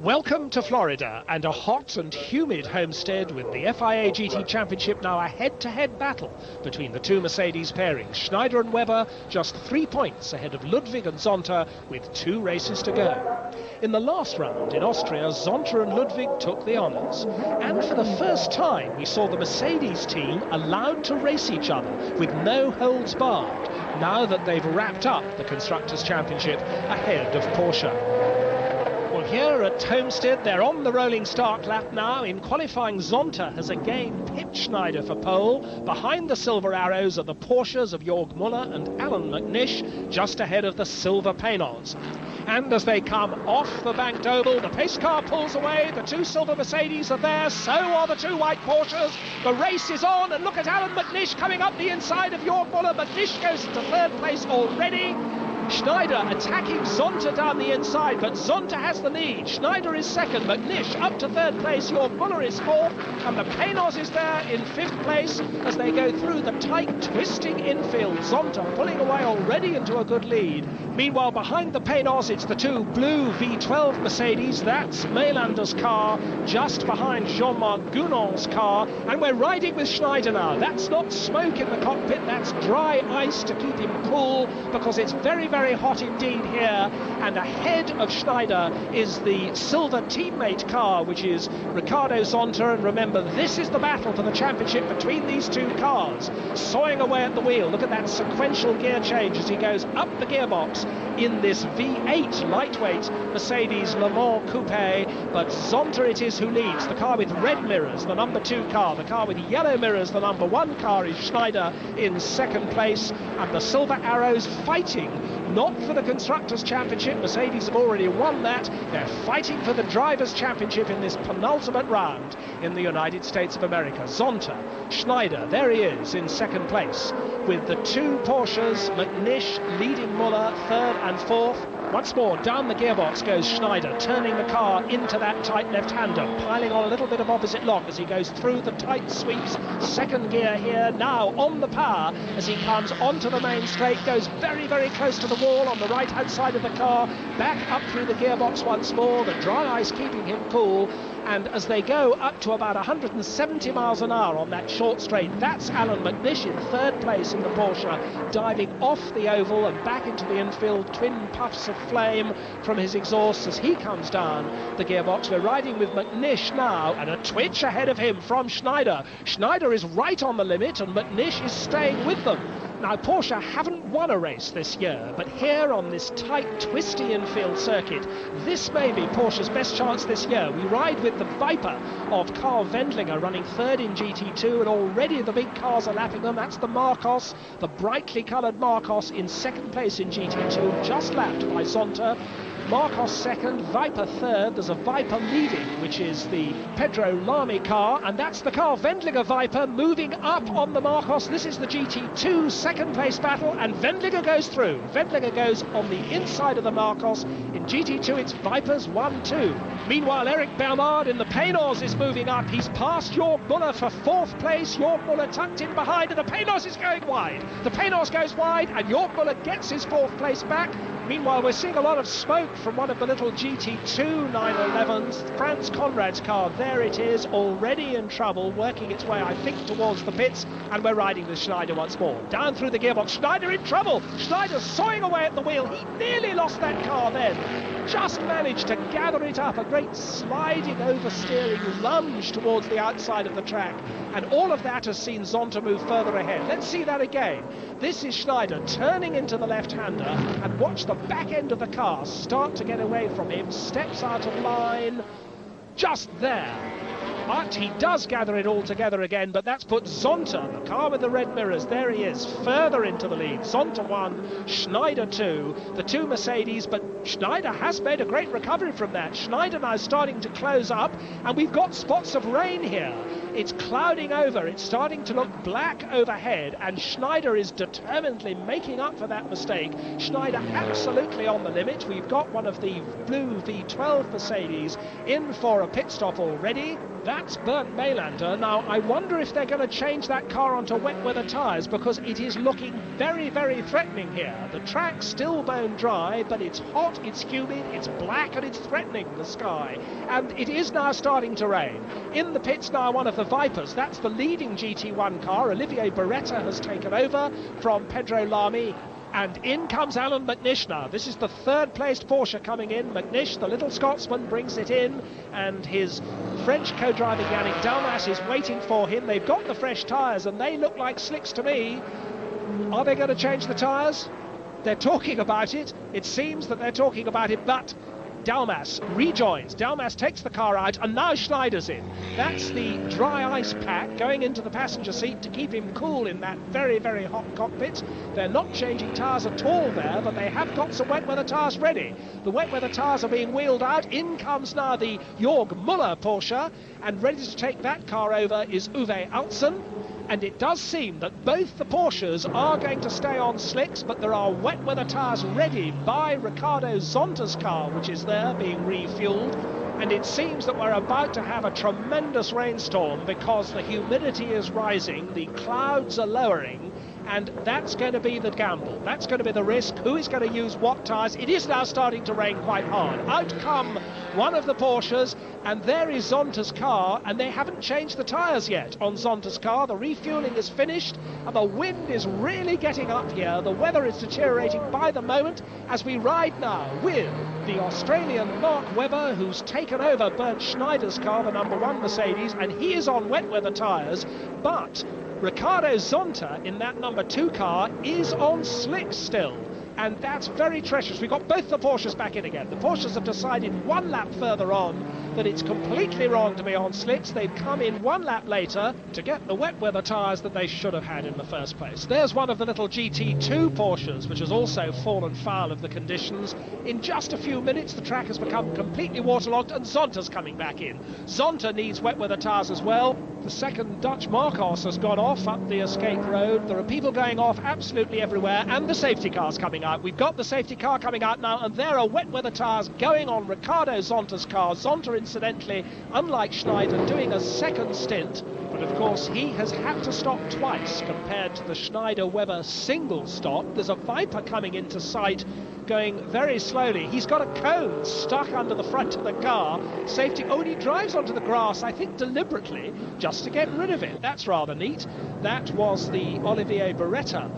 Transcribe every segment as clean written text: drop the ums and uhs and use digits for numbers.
Welcome to Florida and a hot and humid Homestead with the FIA GT Championship now a head-to-head battle between the two Mercedes pairings. Schneider and Webber just 3 points ahead of Ludwig and Zonta with 2 races to go. In the last round in Austria, Zonta and Ludwig took the honours. And for the first time we saw the Mercedes team allowed to race each other with no holds barred, now that they've wrapped up the Constructors' Championship ahead of Porsche. Well, here at Homestead, they're on the rolling start lap now. In qualifying, Zonta has again pipped Schneider for pole. Behind the silver arrows are the Porsches of Jörg Müller and Alan McNish, just ahead of the silver Paynos. And as they come off the banked oval, the pace car pulls away, the 2 silver Mercedes are there, so are the 2 white Porsches. The race is on, and look at Alan McNish coming up the inside of Jörg Müller. McNish goes into 3rd place already. Schneider attacking Zonta down the inside, but Zonta has the lead. Schneider is 2nd, McNish up to 3rd place, Jörg Müller is 4th, and the Paynos is there in 5th place as they go through the tight, twisting infield. Zonta pulling away already into a good lead. Meanwhile, behind the Paynos, it's the 2 blue V12 Mercedes. That's Melander's car, just behind Jean-Marc Gounon's car, and we're riding with Schneider now. That's not smoke in the cockpit, that's dry ice to keep him cool, because it's very hot indeed here. And ahead of Schneider is the silver teammate car, which is Ricardo Zonta. And remember, this is the battle for the championship between these 2 cars. Sawing away at the wheel. Look at that sequential gear change as he goes up the gearbox in this V8 lightweight Mercedes Le Mans Coupe. But Zonta it is who leads. The car with red mirrors, the number 2 car. The car with yellow mirrors, the number 1 car, is Schneider in 2nd place. And the silver arrows fighting not for the Constructors' Championship. Mercedes have already won that. They're fighting for the Drivers' Championship in this penultimate round in the United States of America. Zonta, Schneider, there he is in 2nd place with the 2 Porsches, McNish leading Müller 3rd and 4th. Once more, down the gearbox goes Schneider, turning the car into that tight left-hander, piling on a little bit of opposite lock as he goes through the tight sweeps. 2nd gear here, now on the power as he comes onto the main straight, goes very close to the wall on the right-hand side of the car, back up through the gearbox once more, the dry ice keeping him cool. And as they go up to about 170 miles an hour on that short straight, that's Alan McNish in 3rd place in the Porsche, diving off the oval and back into the infield, twin puffs of flame from his exhaust as he comes down the gearbox. We're riding with McNish now, and a twitch ahead of him from Schneider. Schneider is right on the limit, and McNish is staying with them. Now, Porsche haven't won a race this year, but here on this tight, twisty infield circuit, this may be Porsche's best chance this year. We ride with the Viper of Carl Wendlinger running 3rd in GT2, and already the big cars are lapping them. That's the Marcos, the brightly coloured Marcos in 2nd place in GT2, just lapped by Zonta. Marcos 2nd, Viper 3rd. There's a Viper leading, which is the Pedro Lamy car, and that's the Carl Wendlinger Viper moving up on the Marcos. This is the GT2 2nd place battle, and Wendlinger goes through. Wendlinger goes on the inside of the Marcos. In GT2 it's Vipers 1-2. Meanwhile, Eric Bernard in the Paynos is moving up. He's passed Jörg Müller for 4th place. Jörg Müller tucked in behind, and the Paynos is going wide. The Paynos goes wide, and Jörg Müller gets his 4th place back. Meanwhile, we're seeing a lot of smoke from one of the little GT2 911s. Franz Conrad's car, there it is, already in trouble, working its way, I think, towards the pits, and we're riding with Schneider once more. Down through the gearbox, Schneider in trouble! Schneider's sawing away at the wheel. He nearly lost that car then. Just managed to gather it up, a great sliding oversteering lunge towards the outside of the track. And all of that has seen Zonta move further ahead. Let's see that again. This is Schneider turning into the left-hander, and watch the back end of the car start to get away from him, steps out of line, just there. But he does gather it all together again, but that's put Zonta, the car with the red mirrors, there he is, further into the lead. Zonta 1, Schneider 2, the 2 Mercedes, but Schneider has made a great recovery from that. Schneider now starting to close up, and we've got spots of rain here. It's clouding over, it's starting to look black overhead, and Schneider is determinedly making up for that mistake. Schneider absolutely on the limit. We've got one of the blue V12 Mercedes in for a pit stop already. That's Bernd Mailander. Now, I wonder if they're going to change that car onto wet weather tyres, because it is looking very, very threatening here. The track's still bone dry, but it's hot, it's humid, it's black, and it's threatening the sky. And it is now starting to rain. In the pits now, one of the Vipers. That's the leading GT1 car. Olivier Beretta has taken over from Pedro Lamy. And in comes Alan McNish now. This is the third-placed Porsche coming in. McNish, the little Scotsman, brings it in, and his French co-driver Yannick Dalmas is waiting for him. They've got the fresh tyres, and they look like slicks to me. Are they going to change the tyres? They're talking about it. It seems that they're talking about it, but Dalmas rejoins. Dalmas takes the car out, and now Schneider's in. That's the dry ice pack going into the passenger seat to keep him cool in that very, very hot cockpit. They're not changing tyres at all there, but they have got some wet weather tyres ready. The wet weather tyres are being wheeled out. In comes now the Jörg Müller Porsche, and ready to take that car over is Uwe Altzen. And it does seem that both the Porsches are going to stay on slicks, but there are wet weather tyres ready by Ricardo Zonta's car, which is there being refueled. And it seems that we're about to have a tremendous rainstorm because the humidity is rising, the clouds are lowering, and that's going to be the gamble. That's going to be the risk. Who is going to use what tyres? It is now starting to rain quite hard. Out come one of the Porsches, and there is Zonta's car, and they haven't changed the tyres yet on Zonta's car. The refuelling is finished, and the wind is really getting up here. The weather is deteriorating by the moment as we ride now with the Australian Mark Webber, who's taken over Bernd Schneider's car, the #1 Mercedes, and he is on wet weather tyres, but Ricardo Zonta in that #2 car is on slicks still. And that's very treacherous. We've got both the Porsches back in again. The Porsches have decided one lap further on that it's completely wrong to be on slicks. They've come in one lap later to get the wet weather tyres that they should have had in the first place. There's one of the little GT2 Porsches, which has also fallen foul of the conditions. In just a few minutes, the track has become completely waterlogged, and Zonta's coming back in. Zonta needs wet weather tyres as well. The second Dutch Marcos has gone off up the escape road. There are people going off absolutely everywhere, and the safety car's coming out. We've got the safety car coming out now, and there are wet weather tyres going on Ricardo Zonta's car. Zonta, incidentally, unlike Schneider, doing a second stint, but of course he has had to stop twice compared to the Schneider-Webber single stop. There's a Viper coming into sight, going very slowly. He's got a cone stuck under the front of the car. Safety, oh, and he drives onto the grass, I think deliberately, just to get rid of it. That's rather neat. That was the Olivier Beretta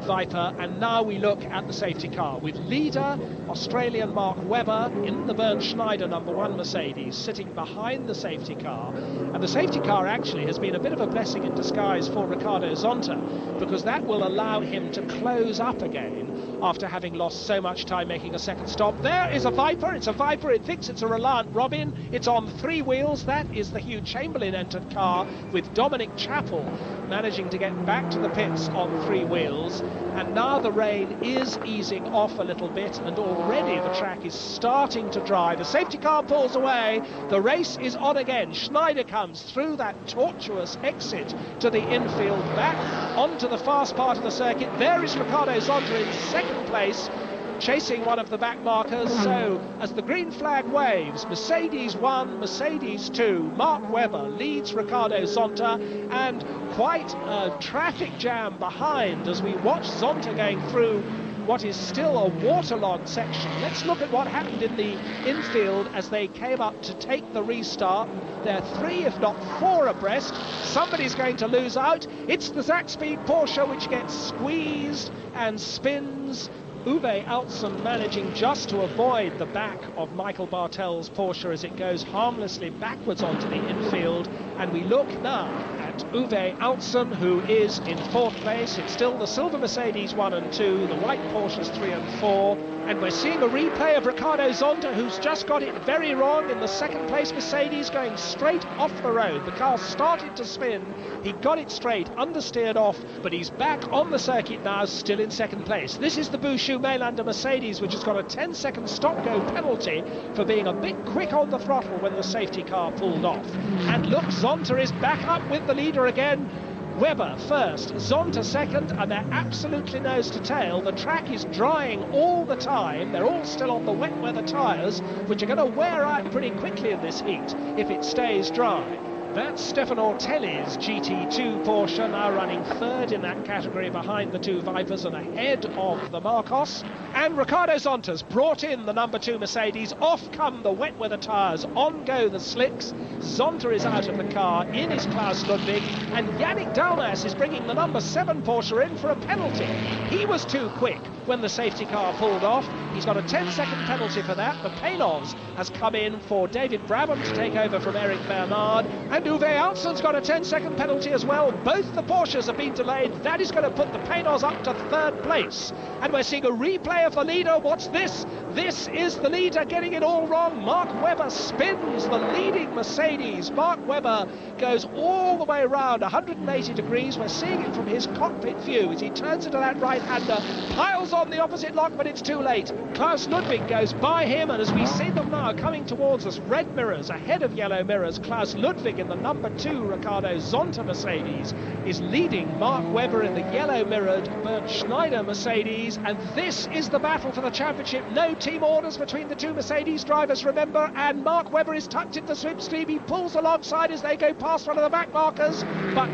Viper, and now we look at the safety car with leader Australian Mark Webber in the Bernd Schneider #1 Mercedes sitting behind the safety car. And the safety car actually has been a bit of a blessing in disguise for Ricardo Zonta, because that will allow him to close up again after having lost so much time making a second stop. There is a Viper. It's a Viper. It thinks it's a Reliant Robin. It's on 3 wheels. That is the Hugh Chamberlain entered car, with Dominic Chappell managing to get back to the pits on 3 wheels. And now the rain is easing off a little bit, and already the track is starting to dry. The safety car pulls away. The race is on again. Schneider comes through that tortuous exit to the infield, back onto the fast part of the circuit. There is Ricardo Zonta in second place, chasing one of the back markers. So as the green flag waves, Mercedes 1, Mercedes 2, Mark Webber leads Ricardo Zonta, and quite a traffic jam behind as we watch Zonta going through what is still a waterlogged section. Let's look at what happened in the infield as they came up to take the restart. They're 3, if not 4 abreast. Somebody's going to lose out. It's the Zack Speed Porsche which gets squeezed and spins. Uwe Altzen managing just to avoid the back of Michael Bartel's Porsche as it goes harmlessly backwards onto the infield. And we look now at Uwe Altzen, who is in 4th place. It's still the silver Mercedes 1 and 2, the white Porsches 3 and 4. And we're seeing a replay of Ricardo Zonta, who's just got it very wrong in the second place Mercedes, going straight off the road. The car started to spin. He got it straight, understeered off, but he's back on the circuit now, still in second place. This is the Bouchou Mailander Mercedes, which has got a 10-second stop-go penalty for being a bit quick on the throttle when the safety car pulled off. And look, Zonta is back up with the leader again. Webber first, Zonta second, and they're absolutely nose to tail. The track is drying all the time. They're all still on the wet weather tyres, which are going to wear out pretty quickly in this heat if it stays dry. That's Stefan Ortelli's GT2 Porsche, now running third in that category behind the two Vipers and ahead of the Marcos. And Ricardo Zonta's brought in the number 2 Mercedes. Off come the wet weather tyres, on go the slicks. Zonta is out of the car, in is Klaus Ludwig, and Yannick Dalmas is bringing the number 7 Porsche in for a penalty. He was too quick when the safety car pulled off. He's got a 10-second penalty for that. The Panos has come in for David Brabham to take over from Eric Bernard, and Uwe Altson's got a 10-second penalty as well. Both the Porsches have been delayed. That is going to put the Panos up to third place, and we're seeing a replay of the leader. What's this? This is the leader getting it all wrong. Mark Webber spins the leading Mercedes. Mark Webber goes all the way around 180 degrees. We're seeing it from his cockpit view as he turns into that right-hander, piles on the opposite lock, but it's too late. Klaus Ludwig goes by him, and as we see them now coming towards us, red mirrors ahead of yellow mirrors, Klaus Ludwig in the number 2 Ricardo Zonta Mercedes is leading Mark Webber in the yellow mirrored Bernd Schneider Mercedes, and this is the battle for the championship. No team orders between the two Mercedes drivers, remember, and Mark Webber is tucked into slipstream. He pulls alongside as they go past one of the back markers, but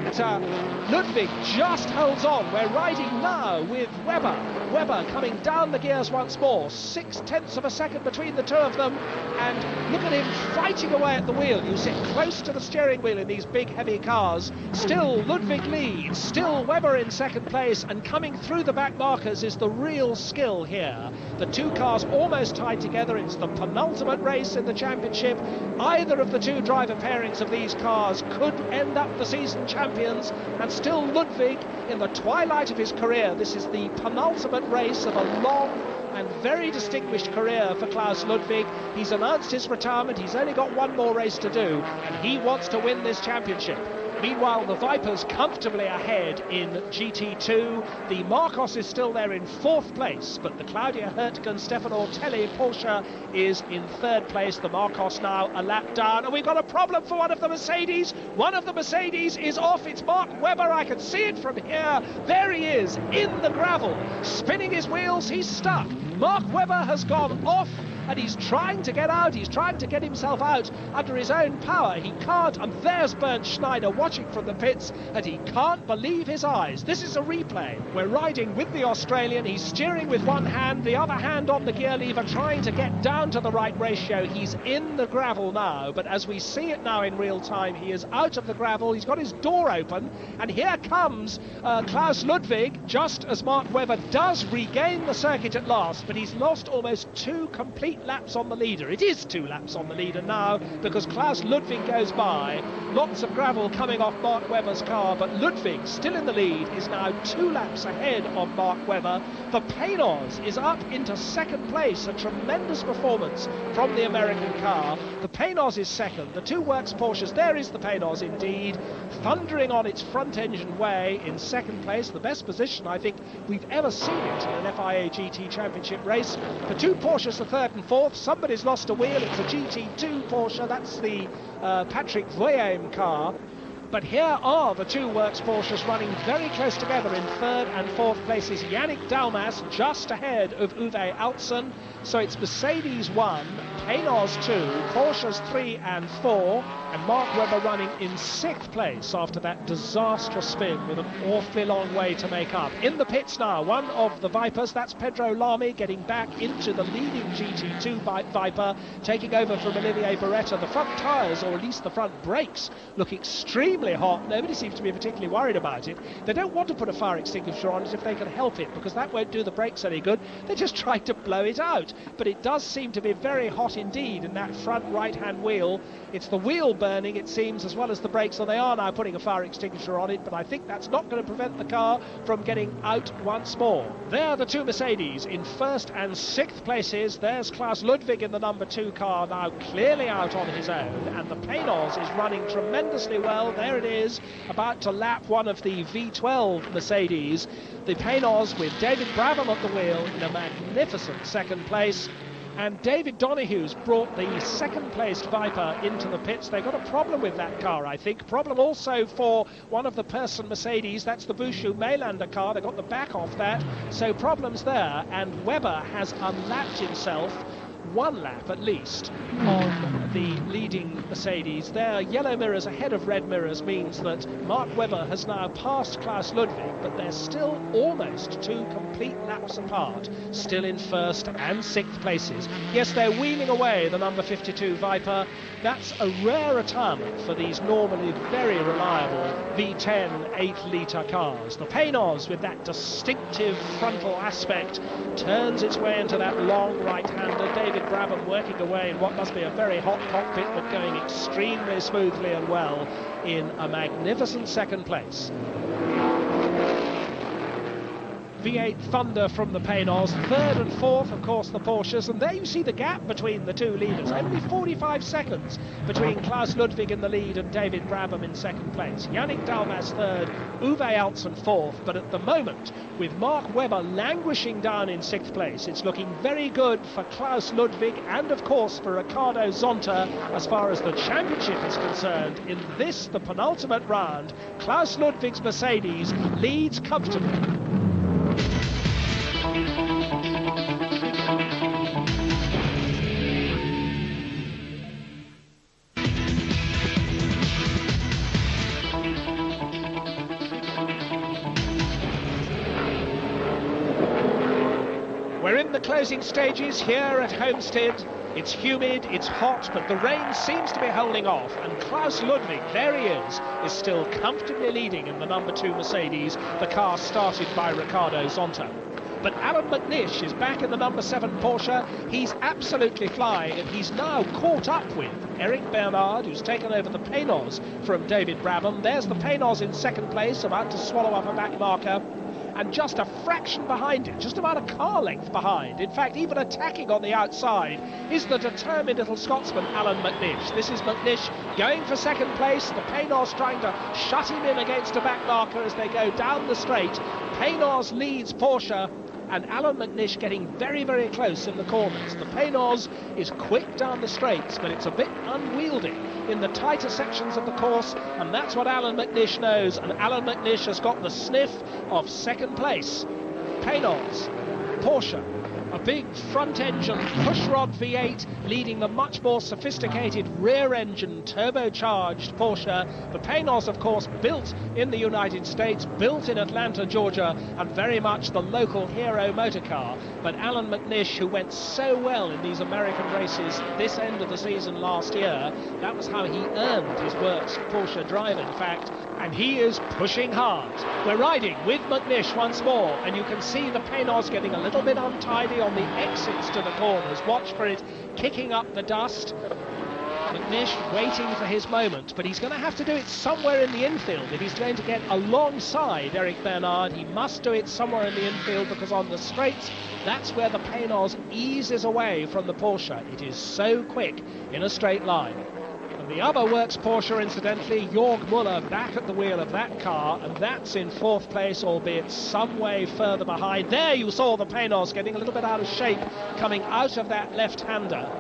Ludwig just holds on. We're riding now with Webber. Webber coming down the gears once more, 0.6 of a second between the two of them, and look at him fighting away at the wheel. You sit close to the steering wheel in these big heavy cars. Still Ludwig leads, still Webber in second place, and coming through the back markers is the real skill here. The two cars almost tied together. It's the penultimate race in the championship. Either of the two driver pairings of these cars could end up the season champions, and still Ludwig in the twilight of his career. This is the penultimate race of a long and very distinguished career for Klaus Ludwig. He's announced his retirement. He's only got one more race to do, and he wants to win this championship. Meanwhile, the Vipers comfortably ahead in GT2. The Marcos is still there in 4th place, but the Claudia Hurtgen, Stefan Ortelli Porsche is in 3rd place. The Marcos now a lap down, and we've got a problem for one of the Mercedes. One of the Mercedes is off. It's Mark Webber. I can see it from here. There he is in the gravel, spinning his wheels. He's stuck. Mark Webber has gone off, and he's trying to get out. He's trying to get himself out under his own power. He can't, and there's Bernd Schneider watching from the pits, and he can't believe his eyes. This is a replay. We're riding with the Australian. He's steering with one hand, the other hand on the gear lever, trying to get down to the right ratio. He's in the gravel now, but as we see it now in real time, he is out of the gravel. He's got his door open, and here comes Klaus Ludwig, just as Mark Webber does regain the circuit at last, but he's lost almost 2 complete laps on the leader. It is 2 laps on the leader now, because Klaus Ludwig goes by. Lots of gravel coming off Mark Webber's car, but Ludwig, still in the lead, is now 2 laps ahead of Mark Webber. The Panos is up into 2nd place, a tremendous performance from the American car. The Panos is 2nd, the 2 Works Porsches, there is the Panos indeed, thundering on its front engine way in 2nd place, the best position I think we've ever seen it in an FIA GT Championship race. The 2 Porsches are 3rd and 4th. Somebody's lost a wheel. It's a GT2 Porsche. That's the Patrick Voyame car. But here are the 2 Works Porsches running very close together in 3rd and 4th places. Yannick Dalmas just ahead of Uwe Altson. So it's Mercedes 1, Panos 2, Porsches 3 and 4, and Mark Webber running in 6th place after that disastrous spin with an awfully long way to make up. In the pits now, one of the Vipers, that's Pedro Lamy, getting back into the leading GT2 Viper, taking over from Olivier Beretta. The front tyres, or at least the front brakes, look extremely hot. Nobody seems to be particularly worried about it. They don't want to put a fire extinguisher on it if they can help it, because that won't do the brakes any good. They're just trying to blow it out. But it does seem to be very hot indeed in that front right-hand wheel. It's the wheel burning, it seems, as well as the brakes, so they are now putting a fire extinguisher on it, but I think that's not going to prevent the car from getting out once more. There are the 2 Mercedes in 1st and 6th places. There's Klaus Ludwig in the number 2 car, now clearly out on his own, and the Panos is running tremendously well. There it is, about to lap one of the V12 Mercedes. The Panos with David Brabham at the wheel in a magnificent 2nd place. And David Donohue's brought the second-placed Viper into the pits. They've got a problem with that car, I think. Problem also for one of the Person Mercedes. That's the Bouchou Mailander car. They got the back off that. So problems there. And Webber has unlapped himself, one lap at least, on the leading Mercedes. Their yellow mirrors ahead of red mirrors means that Mark Webber has now passed Klaus Ludwig, but they're still almost 2 complete laps apart, still in first and sixth places. Yes, they're wheeling away the number 52 Viper. That's a rare retirement for these normally very reliable V10 8-litre cars. The Paynos, with that distinctive frontal aspect, turns its way into that long right-hander. David Brabham working away in what must be a very hot cockpit, but going extremely smoothly and well in a magnificent second place. V8 Thunder from the Paynos, third and fourth, of course, the Porsches, and there you see the gap between the two leaders. Only 45 seconds between Klaus Ludwig in the lead and David Brabham in second place. Yannick Dalmas third, Uwe Altzen fourth, but at the moment, with Mark Webber languishing down in sixth place, it's looking very good for Klaus Ludwig and, of course, for Ricardo Zonta as far as the championship is concerned. In this, the penultimate round, Klaus Ludwig's Mercedes leads comfortably. We're in the closing stages here at Homestead. It's humid, it's hot, but the rain seems to be holding off, and Klaus Ludwig, there he is still comfortably leading in the number 2 Mercedes, the car started by Ricardo Zonta. But Alan McNish is back in the number 7 Porsche. He's absolutely flying, and he's now caught up with Eric Bernard, who's taken over the Paynos from David Brabham. There's the Paynos in second place, about to swallow up a back marker. And just a fraction behind it, just about a car length behind, in fact even attacking on the outside, is the determined little Scotsman Alan McNish. This is McNish going for second place, the Paynos trying to shut him in against a back marker as they go down the straight. Paynos leads Porsche, and Alan McNish getting very, very close in the corners. The Paynos is quick down the straights, but it's a bit unwieldy in the tighter sections of the course, and that's what Alan McNish knows, and Alan McNish has got the sniff of second place. Paynos, Porsche, a big front-engine pushrod V8 leading the much more sophisticated rear-engine turbocharged Porsche. The Paynos, of course, built in the United States, built in Atlanta, Georgia, and very much the local hero motor car. But Alan McNish, who went so well in these American races this end of the season last year, that was how he earned his works Porsche driver, in fact, and he is pushing hard. We're riding with McNish once more, and you can see the Paynos getting a little bit untidy on the exits to the corners. Watch for it kicking up the dust. McNish waiting for his moment, but he's going to have to do it somewhere in the infield. If he's going to get alongside Eric Bernard, he must do it somewhere in the infield, because on the straights, that's where the Paynos eases away from the Porsche. It is so quick in a straight line. The other works Porsche, incidentally, Jörg Muller back at the wheel of that car, and that's in fourth place, albeit some way further behind. There you saw the Paynos getting a little bit out of shape, coming out of that left-hander.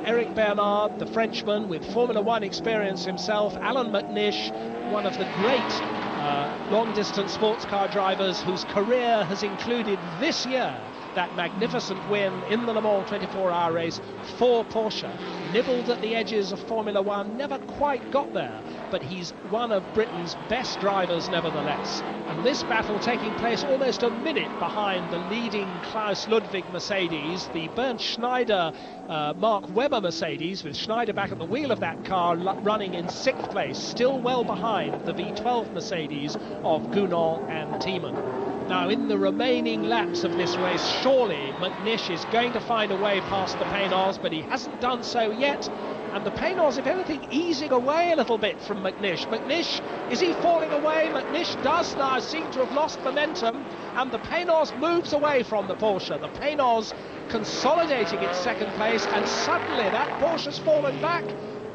Eric Bernard, the Frenchman with Formula One experience himself, Alan McNish, one of the great long-distance sports car drivers whose career has included this year that magnificent win in the Le Mans 24-hour race for Porsche. Nibbled at the edges of Formula One, never quite got there, but he's one of Britain's best drivers nevertheless. And this battle taking place almost a minute behind the leading Klaus Ludwig Mercedes, the Bernd Schneider Mark Webber Mercedes, with Schneider back at the wheel of that car running in sixth place, still well behind the V12 Mercedes of Gounon and Thiemann. Now, in the remaining laps of this race, surely McNish is going to find a way past the Paynos, but he hasn't done so yet. And the Paynos, if anything, easing away a little bit from McNish. McNish, is he falling away? McNish does now seem to have lost momentum, and the Paynos moves away from the Porsche. The Paynos consolidating its second place, and suddenly that Porsche's fallen back.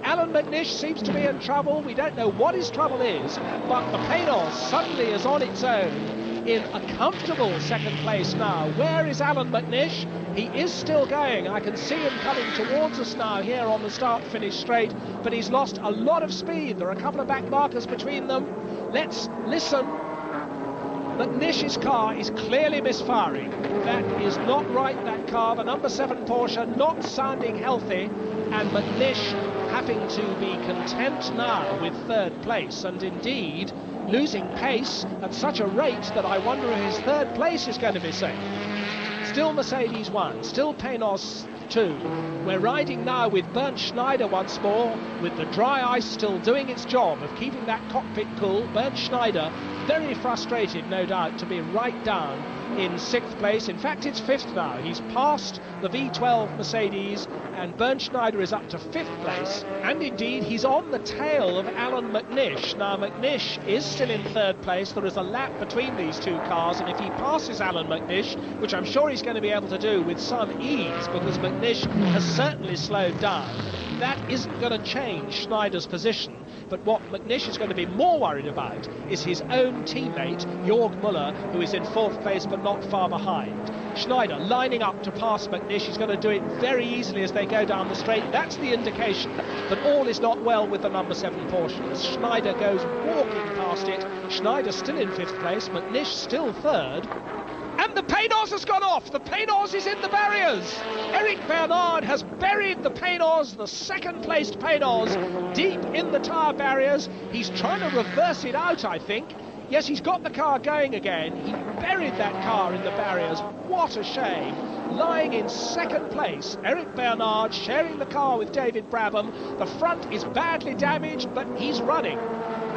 Alan McNish seems to be in trouble. We don't know what his trouble is, but the Paynos suddenly is on its own in a comfortable second place now. Where is Alan McNish? He is still going. I can see him coming towards us now here on the start-finish straight, but he's lost a lot of speed. There are a couple of back markers between them. Let's listen. McNish's car is clearly misfiring. That is not right, that car. The number 7 Porsche not sounding healthy, and McNish having to be content now with third place, and indeed losing pace at such a rate that I wonder if his third place is going to be safe. Still Mercedes 1, still Penos 2. We're riding now with Bernd Schneider once more, with the dry ice still doing its job of keeping that cockpit cool. Bernd Schneider very frustrated, no doubt, to be right down in 6th place. In fact, it's 5th now. He's passed the V12 Mercedes, and Bernd Schneider is up to 5th place. And indeed, he's on the tail of Alan McNish. Now, McNish is still in 3rd place. There is a lap between these two cars, and if he passes Alan McNish, which I'm sure he's going to be able to do with some ease, because McNish has certainly slowed down, that isn't going to change Schneider's position. But what McNish is going to be more worried about is his own teammate, Jörg Müller, who is in 4th place but not far behind. Schneider lining up to pass McNish. He's going to do it very easily as they go down the straight. That's the indication that all is not well with the number 7 Porsche. As Schneider goes walking past it, Schneider still in 5th place, McNish still 3rd. And the Penos has gone off. The Penos is in the barriers. Eric Bernard has buried the Penos, the second-placed Penos, deep in the tyre barriers. He's trying to reverse it out, I think. Yes, he's got the car going again. He buried that car in the barriers. What a shame. Lying in 2nd place, Eric Bernard sharing the car with David Brabham. The front is badly damaged, but he's running.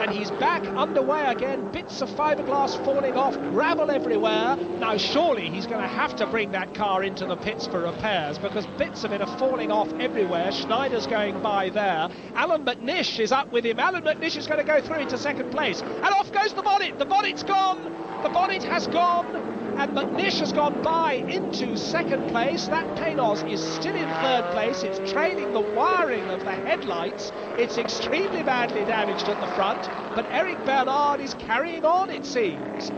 And he's back underway again, bits of fiberglass falling off, gravel everywhere. Now surely he's going to have to bring that car into the pits for repairs, because bits of it are falling off everywhere. Schneider's going by there. Alan McNish is up with him. Alan McNish is going to go through into 2nd place. And off goes the bonnet. The bonnet's gone. The bonnet has gone. And McNish has gone by into 2nd place. That Penos is still in 3rd place. It's trailing the wiring of the headlights. It's extremely badly damaged at the front, but Eric Bernard is carrying on, it seems.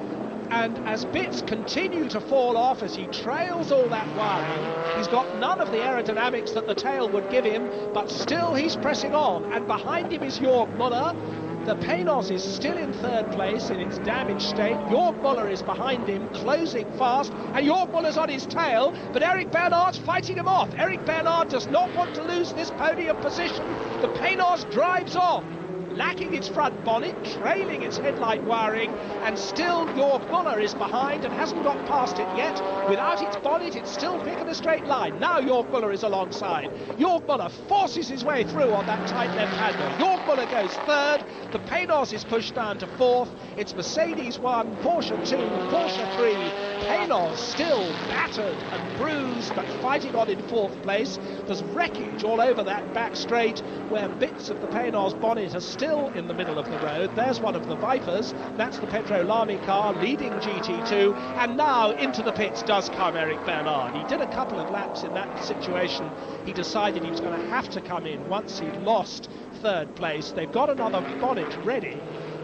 And as bits continue to fall off as he trails all that wiring, he's got none of the aerodynamics that the tail would give him, but still he's pressing on. And behind him is Jörg Müller. The Penos is still in 3rd place in its damaged state. Jörg Müller is behind him, closing fast, and Jörg Müller's on his tail, but Eric Bernard's fighting him off. Eric Bernard does not want to lose this podium position. The Penos drives on, lacking its front bonnet, trailing its headlight wiring, and still Jörg Müller is behind and hasn't got past it yet. Without its bonnet, it's still picking a straight line. Now Jörg Müller is alongside. Jörg Müller forces his way through on that tight left hander. Jörg Müller goes 3rd. The Penos is pushed down to 4th. It's Mercedes 1, Porsche 2, Porsche 3. Penos still battered and bruised, but fighting on in 4th place. There's wreckage all over that back straight, where bits of the Penos bonnet are still in the middle of the road. There's one of the Vipers. That's the Petro Lamy car leading GT2. And now into the pits does come Eric Bernard. He did a couple of laps in that situation. He decided he was going to have to come in once he'd lost 3rd place. They've got another bonnet ready,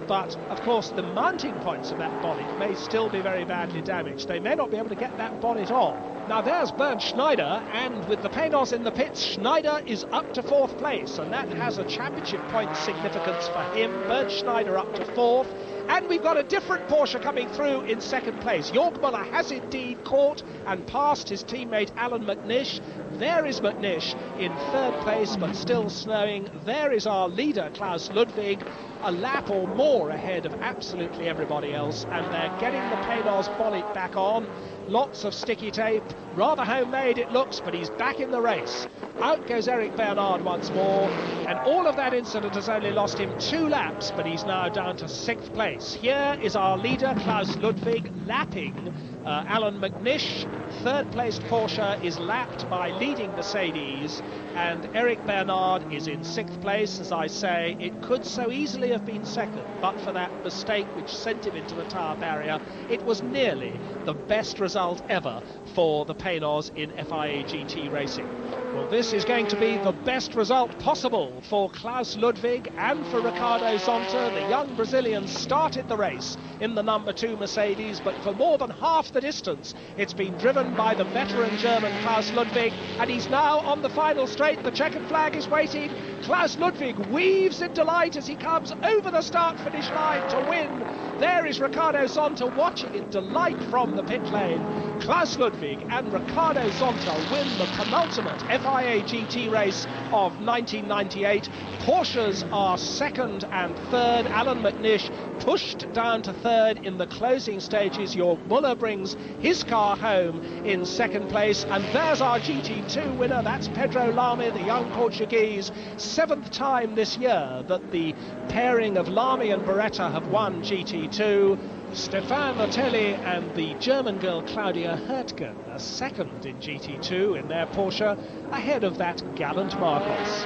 but of course the mounting points of that bonnet may still be very badly damaged. They may not be able to get that bonnet on. Now there's Bernd Schneider, and with the Penos in the pits, Schneider is up to 4th place, and that has a championship point significance for him. Bernd Schneider up to 4th. And we've got a different Porsche coming through in 2nd place. Jörg Müller has indeed caught and passed his teammate Alan McNish. There is McNish in 3rd place, but still snowing. There is our leader, Klaus Ludwig, a lap or more ahead of absolutely everybody else. And they're getting the Penos bonnet back on. Lots of sticky tape, rather homemade it looks, but he's back in the race. Out goes Eric Bernard once more, and all of that incident has only lost him 2 laps, but he's now down to 6th place. Here is our leader, Klaus Ludwig, lapping Alan McNish. 3rd placed Porsche is lapped by leading Mercedes, and Eric Bernard is in 6th place. As I say, it could so easily have been 2nd, but for that mistake which sent him into the tyre barrier. It was nearly the best result ever for the Penos in FIA GT racing. We'll This is going to be the best result possible for Klaus Ludwig and for Ricardo Zonta. The young Brazilian started the race in the number 2 Mercedes, but for more than half the distance it's been driven by the veteran German Klaus Ludwig, and he's now on the final straight. The checkered flag is waiting. Klaus Ludwig weaves in delight as he comes over the start-finish line to win. There is Ricardo Zonta watching in delight from the pit lane. Klaus Ludwig and Ricardo Zonta win the penultimate FIA GT race of 1998. Porsches are second and third. Alan McNish pushed down to third in the closing stages. Jörg Müller brings his car home in second place. And there's our GT2 winner. That's Pedro Lamy, the young Portuguese. 7th time this year that the pairing of Lamy and Beretta have won GT2. Stefan Lotelli and the German girl Claudia Hürtgen are second in GT2 in their Porsche, ahead of that gallant Marcos.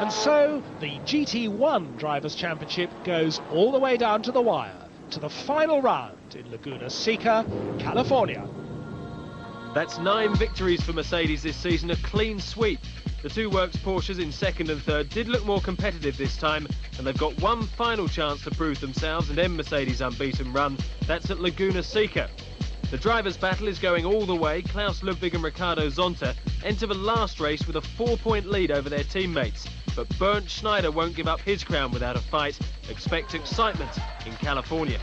And so the GT1 Drivers' Championship goes all the way down to the wire, to the final round in Laguna Seca, California. That's 9 victories for Mercedes this season, a clean sweep. The two Works Porsches in second and third did look more competitive this time, and they've got one final chance to prove themselves and end Mercedes' unbeaten run. That's at Laguna Seca. The drivers' battle is going all the way. Klaus Ludwig and Ricardo Zonta enter the last race with a 4-point lead over their teammates. But Bernd Schneider won't give up his crown without a fight. Expect excitement in California.